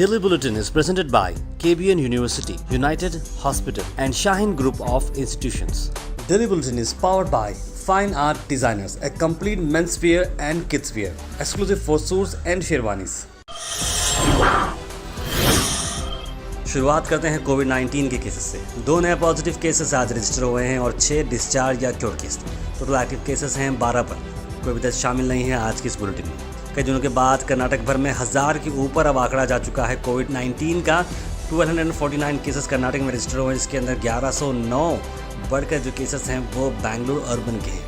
Daily Bulletin is presented by KBN University, United Hospital and Shaheen Group of Institutions. Daily Bulletin is powered by Fine Art Designers, a complete menswear and kidswear, exclusive for suits and sherwanis. शुरुआत करते हैं कोविड-19 के cases से। 2 नए positive cases आज register हुए हैं और 6 डिस्चार्ज या cure case. Total active cases हैं 12 पर। कोई भी टेस्ट शामिल नहीं है आज की इस बुलेटिन में। कई दिनों के बाद कर्नाटक भर में 1000 के ऊपर अब आंकड़ा जा चुका है कोविड-19 का। 1249 केसेस कर्नाटक में रजिस्टर हुए, जिसके अंदर 1109 बढ़कर जो केसेस हैं वो बेंगलुरु अर्बन के हैं।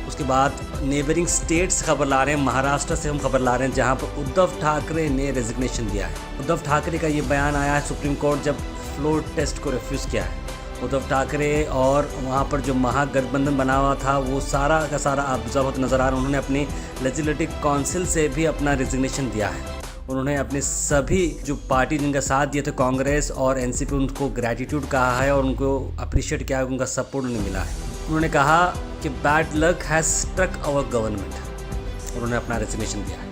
उसके बाद नेबरिंग स्टेट से खबर ला रहे हैं, महाराष्ट्र से हम खबर ला रहे हैं, जहां पर उद्धव ठाकरे ने रेजिग्नेशन दिया है। उद्धव ठाकरे का ये बयान आया है सुप्रीम कोर्ट जब फ्लोर टेस्ट को रिफ्यूज़ किया है। उद्धव ठाकरे और वहाँ पर जो महागठबंधन बना हुआ था वो सारा का सारा ऑब्जर्व होता नज़र आ रहा है। उन्होंने अपनी लेजिस्लेटिव काउंसिल से भी अपना रेजिग्नेशन दिया है। उन्होंने अपने सभी जो पार्टी जिनका साथ दिए थे, कांग्रेस और एनसीपी, उनको ग्रैटिट्यूड कहा है और उनको अप्रिशिएट किया है, उनका सपोर्ट उन्हें मिला है। उन्होंने कहा कि bad luck has struck our government. उन्होंने अपना रेजिग्नेशन दिया है।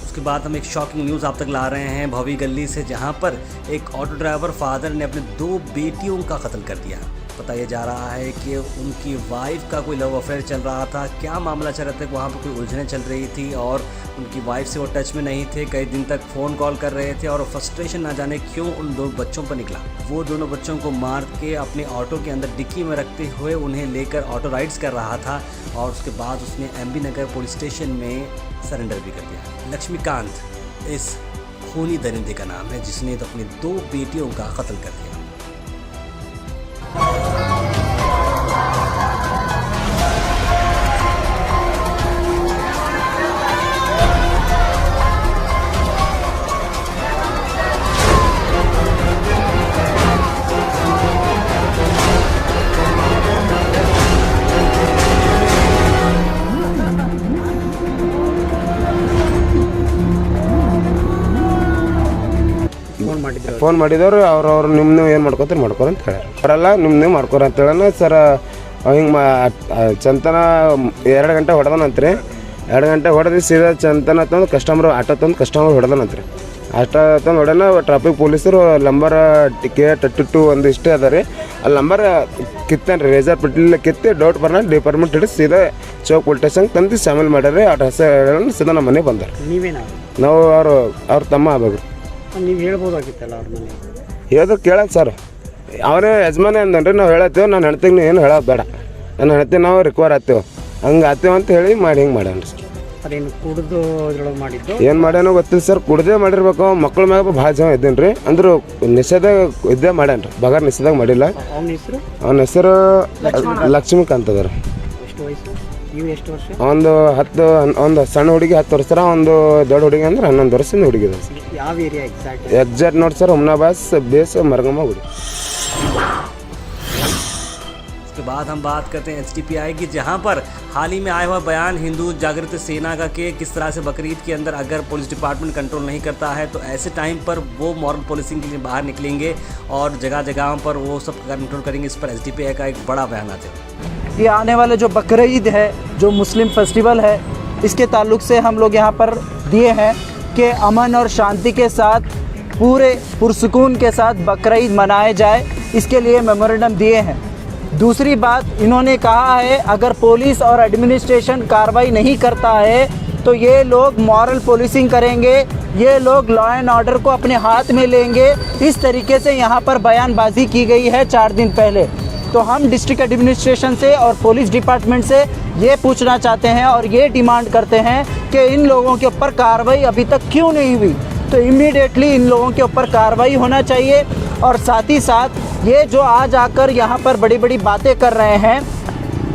उसके बाद हम एक शॉकिंग न्यूज़ आप तक ला रहे हैं भवी गली से, जहां पर एक ऑटो ड्राइवर फादर ने अपने 2 बेटियों का कत्ल कर दिया। बताया जा रहा है कि उनकी वाइफ का कोई लव अफेयर चल रहा था। क्या मामला चल रहा था, वहाँ पर कोई उलझनें चल रही थी और उनकी वाइफ से वो टच में नहीं थे। कई दिन तक फ़ोन कॉल कर रहे थे और फ्रस्ट्रेशन ना जाने क्यों उन 2 बच्चों पर निकला। वो दोनों बच्चों को मार के अपने ऑटो के अंदर डिक्की में रखते हुए उन्हें लेकर ऑटो राइड्स कर रहा था और उसके बाद उसने एमबी नगर पुलिस स्टेशन में सरेंडर भी कर दिया। लक्ष्मीकांत इस खूनी दरिंदे का नाम है जिसने तो अपनी 2 बेटियों का कत्ल कर दिया। ಫೋನ್ ಮಾಡಿದವರು ಅವ್ರವ್ರು ನಿಮ್ಮ ಏನು ಮಾಡ್ಕೊತಾರೆ ಮಾಡ್ಕೊರ ಅಂತ ಹೇಳ್ಯಾರ. ಅವರೆಲ್ಲ ನೀವು ಮಾಡ್ಕೊರ ಅಂತ ಹೇಳೋಣ ಸರ್. ಹಿಂಗೆ ಚಂತನ 2 ಗಂಟೆ ಹೊಡೆದನಂತ್ರಿ. 2 ಗಂಟೆ ಹೊಡೆದು ಸೀದಾ ಚಂತನ ತಂದು ಕಸ್ಟಮರ್ ಆಟೋ ತಂದು ಕಸ್ಟಮರ್ ಹೊಡೆದನಂತ್ರಿ. ಆಟೋ ತಂದು ಹೊಡೆನ ಟ್ರಾಫಿಕ್ ಪೊಲೀಸರು ನಂಬರ್ KA32 ಒಂದಿಷ್ಟೇ ಅದ ರೀ. ಅಲ್ಲಿ ನಂಬರ್ ಕಿತ್ತಾನೆ ರೀ, ರೇಜರ್ ಪೆಟ್ಟಿಲ್ಲ ಕಿತ್ತಿ ಡೌಟ್ ಬರ್ನ ಡಿಪಾರ್ಟ್ಮೆಂಟ್ ಹಿಡಿದು ಸೀದಾ ಚೌಕ್ ಪೊಲೀಸ್ ಸ್ಟೇಷನ್ಗೆ ತಂದು ಶಾಮಿಲ್ ಮಾಡ್ಯಾರ. ಆಟೋ ಹೆಸರು ಸೀದಾ ನಮ್ಮ ಮನೆಗೆ ಬಂದಾರೆ. ನಾವು ಅವ್ರ ತಮ್ಮ ಆಗ್ಬೇಕು. ನೀವು ಹೇಳ್ಬೋದಾಗಿತ್ತಲ್ಲ ಅವ್ರ ಮನೆ ಹೇಳಿದ್ರು ಕೇಳೋದು ಸರ್. ಅವರೇ ಯಜಮಾನ ಅಂದನ್ರಿ, ನಾವು ಹೇಳತ್ತೇವೆ ನಾನು ಹೆಣ್ತಿಗೆ ನೀವು ಏನು ಹೇಳೋದು ಬೇಡ, ನಾನು ಹೆಣ್ತಿ ನಾವು ರಿಕ್ವೈರ್ ಆಗ್ತೇವೆ ಹಂಗೆ ಆಗ್ತೇವೆ ಅಂತ ಹೇಳಿ ಹಿಂಗೆ ಮಾಡ್ಯಾನ ಸರ್. ಅದೇನು ಕುಡಿದು ಇದ್ರೊಳಗೆ ಮಾಡಿದ್ದು ಏನು ಮಾಡ್ಯಾನೋ ಗೊತ್ತಿಲ್ಲ ಸರ್. ಕುಡ್ದೇ ಮಾಡಿರ್ಬೇಕು. ಮಕ್ಳ ಮ್ಯಾಗ ಭಾಳ ಜನ ಇದ್ದೇನೆ ರೀ, ಅಂದ್ರೆ ನಿಷೇಧ ಇದ್ದೇ ಮಾಡ್ಯಾನ ರೀ, ಬಗಾರ್ ನಿಷೇಧಾಗ ಮಾಡಿಲ್ಲ. ಅವನ ಹೆಸರು ಲಕ್ಷ್ಮೀಕಾಂತ್ ಅದ ರೀ. ಎಷ್ಟು ವಯಸ್ಸು? ನೀವು ಎಷ್ಟು ವರ್ಷ? ಒಂದು ಸಣ್ಣ ಹುಡುಗಿ 10 ವರ್ಷ, ಒಂದು ದೊಡ್ಡ ಹುಡುಗಿ ಅಂದ್ರೆ 11 ವರ್ಷದ ಹುಡುಗಿ ಇದೆ ಸರ್. ಯಾವ ಏರಿಯಾ ಎಕ್ಸಾಕ್ಟ್ ನೋಡಿ ಸರ್, ಹುಮ್ನಾಬಾದ್ बेस मरगमा गुड़ी। उसके बाद हम बात करते हैं HDPI की, जहां पर हाल ही में आया हुआ बयान हिंदू जागृत सेना का कि किस तरह से बकरीद के अंदर अगर पुलिस डिपार्टमेंट कंट्रोल नहीं करता है तो ऐसे टाइम पर वो मॉरल पुलिसिंग के लिए बाहर निकलेंगे और जगह जगह पर वो सब कंट्रोल करेंगे। इस पर HDPI का एक बड़ा बयान आता है। ये आने वाले जो बकरीद है, जो मुस्लिम फेस्टिवल है, इसके ताल्लुक़ से हम लोग यहाँ पर दिए हैं कि अमन और शांति के साथ पूरे पुरसुकून के साथ बकरीद मनाए जाए, इसके लिए मेमोरेंडम दिए हैं। दूसरी बात इन्होंने कहा है अगर पुलिस और एडमिनिस्ट्रेशन कार्रवाई नहीं करता है तो ये लोग मॉरल पुलिसिंग करेंगे, ये लोग लॉ एंड ऑर्डर को अपने हाथ में लेंगे। इस तरीके से यहाँ पर बयानबाजी की गई है 4 दिन पहले। तो हम डिस्ट्रिक्ट एडमिनिस्ट्रेशन से और पुलिस डिपार्टमेंट से ये पूछना चाहते हैं और ये डिमांड करते हैं कि इन लोगों के ऊपर कार्रवाई अभी तक क्यों नहीं हुई, तो इमीडिएटली इन लोगों के ऊपर कार्रवाई होना चाहिए। और साथ ही साथ ये जो आज आकर यहाँ पर बड़ी बड़ी बातें कर रहे हैं,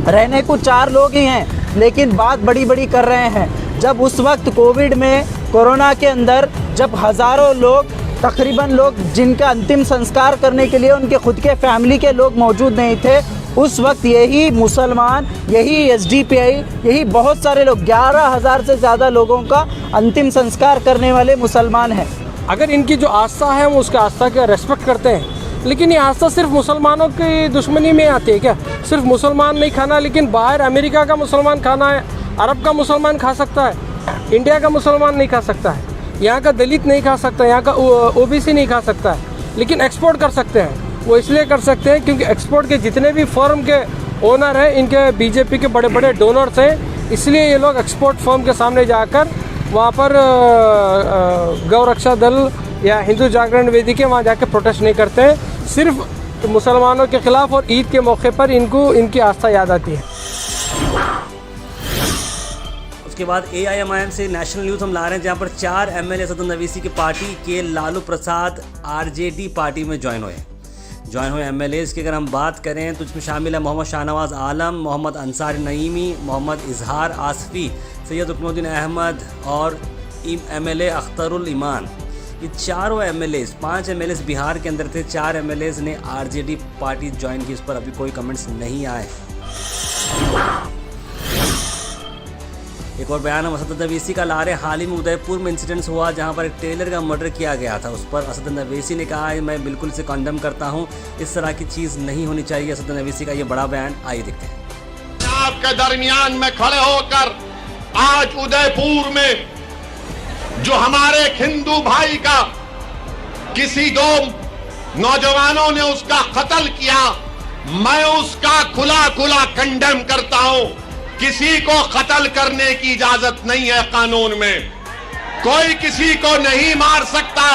रहने को 4 लोग ही हैं लेकिन बात बड़ी बड़ी कर रहे हैं। जब उस वक्त कोविड में कोरोना के अंदर जब हज़ारों लोग तकरीबन लोग जिनका अंतिम संस्कार करने के लिए उनके खुद के फैमिली के लोग मौजूद नहीं थे, उस वक्त यही मुसलमान, यही HDPI, यही बहुत सारे लोग 11,000 से ज़्यादा लोगों का अंतिम संस्कार करने वाले मुसलमान हैं। अगर इनकी जो आस्था है वो उसका आस्था का रेस्पेक्ट करते हैं, लेकिन ये आस्था सिर्फ मुसलमानों की दुश्मनी में आती है क्या? सिर्फ मुसलमान नहीं खाना, लेकिन बाहर अमेरिका का मुसलमान खाना है, अरब का मुसलमान खा सकता है, इंडिया का मुसलमान नहीं खा सकता है, यहाँ का दलित नहीं खा सकता, यहाँ का ओबीसी नहीं खा सकता है, लेकिन एक्सपोर्ट कर सकते हैं। वो इसलिए कर सकते हैं क्योंकि एक्सपोर्ट के जितने भी फर्म के ओनर हैं इनके बीजेपी के बड़े बड़े डोनर्स हैं, इसलिए ये लोग एक्सपोर्ट फर्म के सामने जाकर वहाँ पर गौरक्षा दल या हिंदू जागरण वेदी के वहाँ जाकर प्रोटेस्ट नहीं करते हैं। सिर्फ मुसलमानों के ख़िलाफ़ और ईद के मौके पर इनको इनकी आस्था याद आती है। उसके बाद AIMIM से नेशनल न्यूज़ हम ला रहे हैं, जहाँ पर 4 MLA असदुद्दीन ओवैसी की पार्टी के लालू प्रसाद RJD पार्टी में ज्वाइन हुए MLAs की अगर हम बात करें तो इसमें शामिल है मोहम्मद शाहनवाज आलम, मोहम्मद अंसारी नईमी, मोहम्मद इजहार आसफ़ी, सैयद रुकनुद्दीन अहमद और MLA अख्तरुल ईमान। ये चारों MLAs, 5 MLAs बिहार के अंदर थे, 4 MLAs ने RJD पार्टी ज्वाइन की। इस पर अभी कोई कमेंट्स नहीं आए। एक और बयान हम असदुद्दीन ओवैसी का ला रहे हैं। हाल ही में उदयपुर में इंसिडेंट्स हुआ जहां पर एक टेलर का मर्डर किया गया था। उस पर असदुद्दीन ओवैसी ने कहा है मैं बिल्कुल इसे कंडेम करता हूं, इस तरह की चीज़ नहीं होनी चाहिए। असदुद्दीन ओवैसी का ये बड़ा बयान, आइए देखते हैं। आपके दरमियान में खड़े होकर आज उदयपुर में जो हमारे एक हिंदू भाई का किसी 2 नौजवानों ने उसका कत्ल किया, मैं उसका खुला खुला कंडेम करता हूं। किसी को कत्ल करने की इजाजत नहीं है कानून में, कोई किसी को नहीं मार सकता।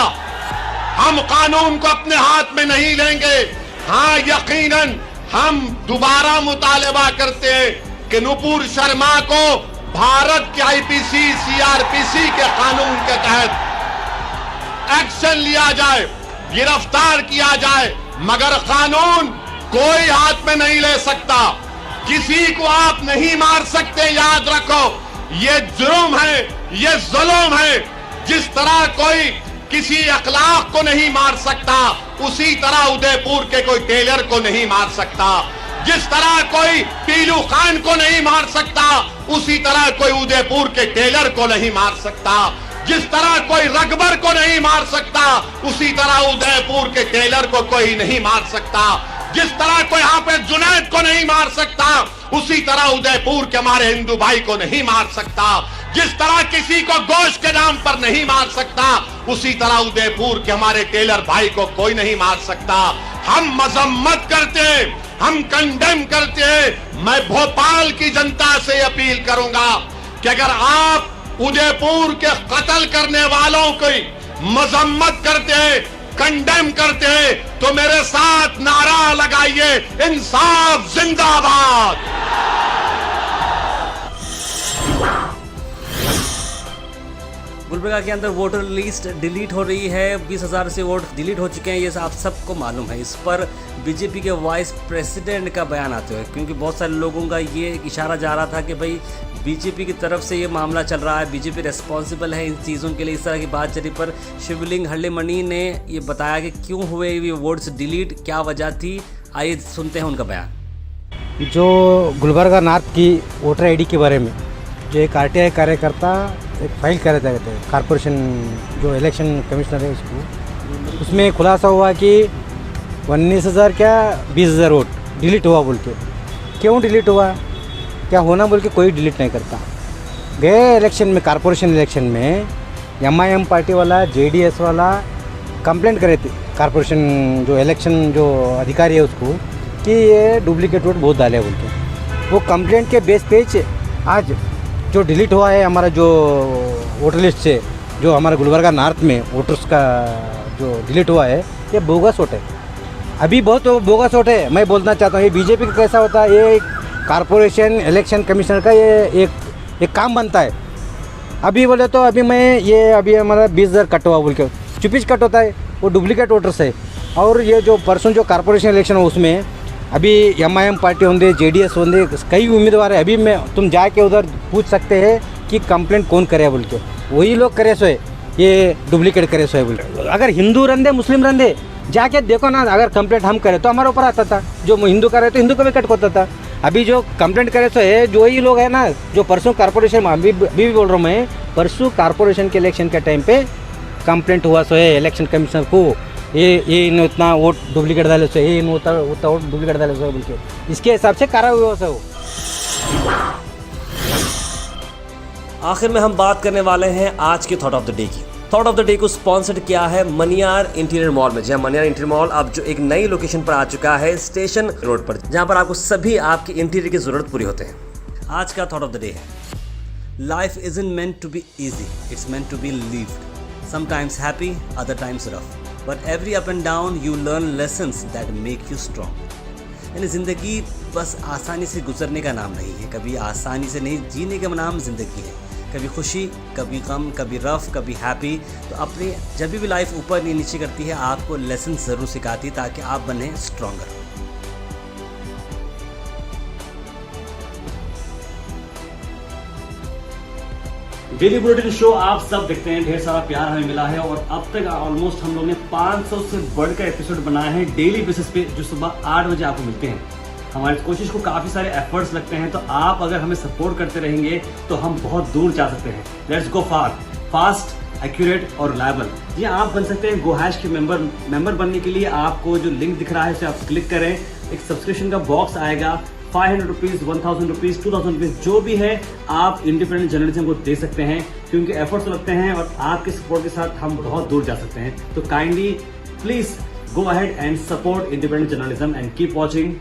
हम कानून को अपने हाथ में नहीं लेंगे। हाँ, यकीनन हम दोबारा मुतालबा करते हैं कि नुपुर शर्मा को भारत के IPC CRPC के कानून के तहत एक्शन लिया जाए, गिरफ्तार किया जाए, मगर कानून कोई हाथ में नहीं ले सकता। किसी को आप नहीं मार सकते, याद रखो। ये जुर्म है, ये जुल्म है। जिस तरह कोई किसी अखलाक को नहीं मार सकता, उसी तरह उदयपुर के कोई टेलर को नहीं मार सकता। जिस तरह कोई पीलू खान को नहीं मार सकता, उसी तरह कोई उदयपुर के टेलर को नहीं मार सकता। जिस तरह कोई रगबर को नहीं मार सकता, उसी तरह उदयपुर के टेलर को कोई नहीं मार सकता। जिस तरह कोई यहाँ पे जुनैद को नहीं मार सकता, उसी तरह उदयपुर के हमारे हिंदू भाई को नहीं मार सकता। जिस तरह किसी को गोश्त के नाम पर नहीं मार सकता, उसी तरह उदयपुर के हमारे टेलर भाई को कोई नहीं मार सकता। हम मजम्मत करते, हम कंडेम करते। मैं भोपाल की जनता से अपील करूंगा कि अगर आप उदयपुर के कत्ल करने वालों की मजम्मत करते, कंडेम करते हैं, तो मेरे साथ नारा लगाइए, इंसाफ जिंदाबाद। गुलबर्गा के अंदर वोटर लिस्ट डिलीट हो रही है। 20,000 से वोट डिलीट हो चुके हैं, ये आप सबको मालूम है। इस पर बीजेपी के वाइस प्रेसिडेंट का बयान आते हुए, क्योंकि बहुत सारे लोगों का ये इशारा जा रहा था कि भाई बीजेपी की तरफ से ये मामला चल रहा है, बीजेपी रिस्पॉन्सिबल है इन चीज़ों के लिए, इस तरह की बात चली। पर शिवलिंग हल्लेमणि ने ये बताया कि क्यों हुए ये वोट्स डिलीट, क्या वजह थी। आइए सुनते हैं उनका बयान। जो गुलबर्गा नॉर्थ की वोटर आईडी के बारे में जो एक RTI कार्यकर्ता एक फाइल कर रहे थे, कॉरपोरेशन जो इलेक्शन कमिश्नर है उसको, उसमें खुलासा हुआ कि 19,000 क्या 20,000 वोट डिलीट हुआ बोल के। क्यों डिलीट हुआ, क्या होना बोल के कोई डिलीट नहीं करता। गए इलेक्शन में, कॉरपोरेशन इलेक्शन में MIM पार्टी वाला, JDS वाला कंप्लेंट करे थे कॉरपोरेशन जो इलेक्शन जो अधिकारी है उसको कि ये डुप्लीकेट वोट बहुत डाले बोल के। वो कंप्लेंट के बेस पे आज जो डिलीट हुआ है हमारा जो वोटर लिस्ट से, जो हमारा गुलबर्गा नॉर्थ में वोटर्स का जो डिलीट हुआ है, ये बोगस वोट है। अभी बहुत बोगस वोट है। मैं बोलना चाहता हूँ ये बीजेपी का कैसा होता है, ये कॉरपोरेशन इलेक्शन कमिश्नर का ये एक काम बनता है। अभी बोले तो अभी अभी हमारा 20,000 कट हुआ बोल के, चुपीच कट होता है, वो डुप्लीकेट वोटर्स है। और ये जो परसों जो कॉरपोरेशन इलेक्शन हो उसमें अभी MIM पार्टी होंगे, JDS होंगे, कई उम्मीदवार है। अभी तुम जाके उधर पूछ सकते हैं कि कंप्लेंट कौन करे बोल के, वही लोग करे सो है, ये डुप्लीकेट करे सो है बोल के। अगर हिंदू रंधे मुस्लिम रंधे जाके देखो ना, अगर कंप्लेंट हम करें तो हमारे ऊपर आता था, जो हिंदू करे तो हिंदू को भी कट होता था। अभी जो कंप्लेंट करे सो है जो ही लोग है ना, जो परसों कॉरपोरेशन में अभी बोल रहा हूँ मैं, परसों कॉरपोरेशन के इलेक्शन के टाइम पे कंप्लेंट हुआ सो है इलेक्शन कमिश्नर को, ये इन उतना वोट डुप्लीकेट डाले सो, ये इन उतना वोट डुप्लीकेट डाले सो बोल के। इसके हिसाब से कार्रवाई हुआ सो। आखिर में हम बात करने वाले हैं आज के थॉट ऑफ द डे की। थॉट ऑफ द डे को स्पॉन्सर्ड किया है मनियार इंटीरियर मॉल में। जी हाँ, मनियार इंटीरियर मॉल अब जो एक नई लोकेशन पर आ चुका है स्टेशन रोड पर, जहाँ पर आपको सभी आपके इंटीरियर की ज़रूरत पूरी होते हैं। आज का थॉट ऑफ द डे है, life isn't meant to be easy, it's meant to be lived. Sometimes happy, other times rough, but every up and down you learn lessons that make you strong. यानी ज़िंदगी बस आसानी से गुजरने का नाम नहीं है, कभी आसानी से नहीं जीने का नाम ज़िंदगी है। कभी खुशी, कभी गम, कभी रफ, कभी हैप्पी। तो अपनी जब भी लाइफ ऊपर नीचे करती है, आपको लेसन ज़रूर सिखाती है ताकि आप बने स्ट्रॉन्गर। डेली बुलेटिन शो आप सब देखते हैं, ढेर सारा प्यार हमें मिला है और अब तक ऑलमोस्ट हम लोग ने 500 से बढ़कर एपिसोड बनाए हैं डेली बेसिस पे, जो सुबह 8 बजे आपको मिलते हैं। हमारी कोशिश को काफ़ी सारे एफर्ट्स लगते हैं, तो आप अगर हमें सपोर्ट करते रहेंगे तो हम बहुत दूर जा सकते हैं। Let's go far, fast, accurate और रिलायबल। जी आप बन सकते हैं GoHash के मेंबर बनने के लिए आपको जो लिंक दिख रहा है उसे आप क्लिक करें। एक सब्सक्रिप्शन का बॉक्स आएगा, 500 रुपीज़, 1000 रुपीज़, 2000 रुपीज़, जो भी है आप इंडिपेंडेंट जर्नलिज्म को दे सकते हैं, क्योंकि एफर्ट्स लगते हैं और आपके सपोर्ट के साथ हम बहुत दूर जा सकते हैं। तो kindly please go ahead and support independent journalism and keep watching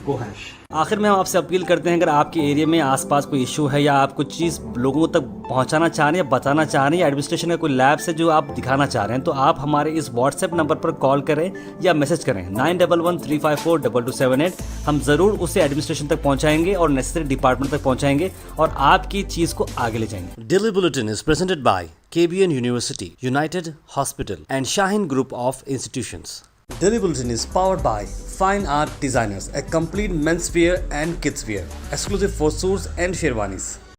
GoHash। आखिर में हम आपसे अपील करते हैं, अगर आपके एरिया में आसपास कोई इशू है या आप कुछ चीज़ लोगों तक पहुंचाना चाह रहे हैं या बताना चाह रहे हैं या एडमिनिस्ट्रेशन का कोई लैब से जो आप दिखाना चाह रहे हैं, तो आप हमारे इस व्हाट्सएप नंबर पर कॉल करें या मैसेज करें 9113542278। हम ज़रूर उसे एडमिनिस्ट्रेशन तक पहुंचाएंगे और नेसेसरी डिपार्टमेंट तक पहुंचाएंगे और आपकी चीज़ को आगे ले जाएंगे। Daily bulletin is presented by KBN University, United Hospital and Shaheen Group of Institutions. Daily Bulletin is powered by Fine Art Designers, a complete men's wear and kids wear, exclusive for suits and sherwanis.